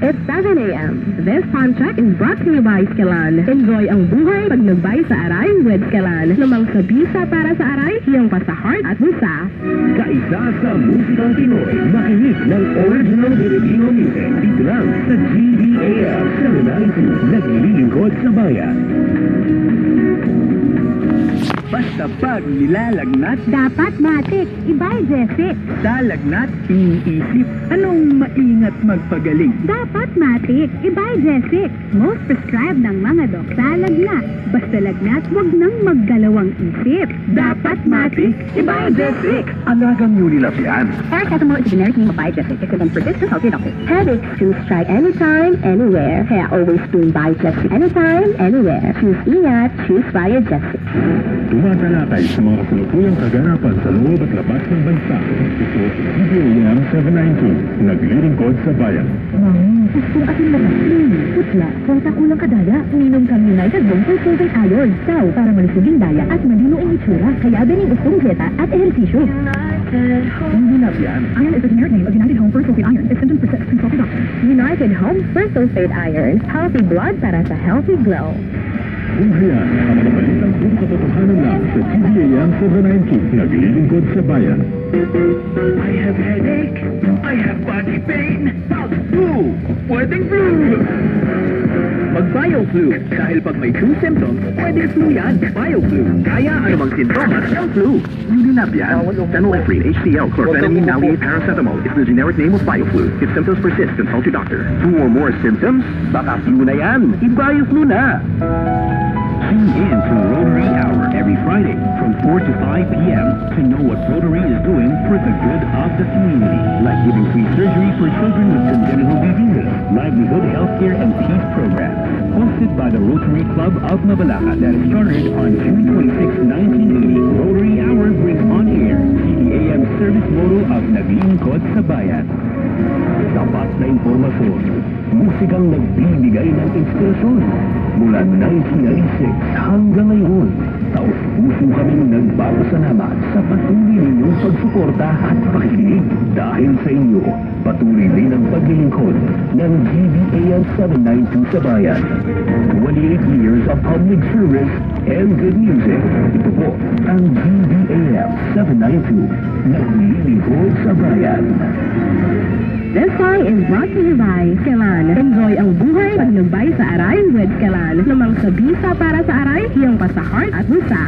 It's 7 a.m. This contract is brought to you by Skilan. Enjoy ang buhay pag nagbay sa aray with Skilan. Lumang sa bisa para sa aray, hiyang pa sa heart at busa. Kaisa sa musikang Pinoy, makinig ng original Filipino music. Dito lang sa GBAL 792, naglilingkod sa bayan. Basta pag nilalagnat, Dapat matik, ibay Jessic. sa lagnat, iniisip, anong maingat magpagaling? Dapat matik, ibay Jessic. Most prescribed ng mga dok sa lagnat. Basta lagnat, wag nang maggalawang isip. Dapat matik, ibay Jessic. Anagang Unilab yan. Paracetamol is a generic name of Biogesic. It prevents persistent healthy doctor. Headaches, choose try anytime, anywhere. Kaya always spoon Biogesic. Anytime, anywhere. Choose ingat, choose Biogesic. Tumatalakay sa mga kasalukuyang kaganapan sa loob at labas ng bansa. Ito, GBAM 792, naglilingkod sa bayan. Gusto ating lakas. Putla, konta kulang kadaya. Uminom kang United Home for Sulfate Iron. Daw, para malusuging daya at malino ang itsura. Kaya binig gustong dieta at ehersisyo. Hindi na yan. Iron is the generic name of United Home for Sulfate Iron. If symptoms persist, consult a doctor. United Home for Sulfate Iron. Healthy blood para sa healthy glow. Kung hayan, ang mga balitang puro katotohanan lang sa GBAM 792, naglilingkod sa bayan. I have headache. I have body pain. Flu! Pwedeng flu! Mag-BioFlu. Dahil pag may true symptoms, pwedeng flu yan. BioFlu. Kaya anumang sintomas ng flu. Unilab yan. Phenylephrine, HCl, chlorphenamine, maleate, paracetamol is the generic name of BioFlu. If symptoms persist, consult your doctor. 2 or more symptoms? Baka flu na yan. I-BioFlu na. Tune in to Rotary Hour every Friday from 4 to 5 p.m. to know what Rotary is doing for the good of the community. Like giving free surgery for children with congenital diseases, livelihood, healthcare, and peace programs. Hosted by the Rotary Club of Mabalacat that started on June 26, 1980. Rotary Hour brings on air CDAM service motto of Naglilingkod sa Bayan. Tapat na impormasyon, musikang nagbibigay ng inspirasyon. Mula 1996 hanggang ngayon, taos-puso kaming nagpapasalamat sa patuloy ninyong pagsuporta at pakikinig. Dahil sa inyo, patuloy rin ang paglilingkod ng GBAL 792 sa bayan. 28 years of public service and good music. Ito po ang GBAL 792, naglilingkod sa bayan. This song is brought to you by Skilan. Enjoy ang buhay pag nagbay sa aray with Skilan. Lumang sa bisa para sa aray, hiyang pa sa heart at busa.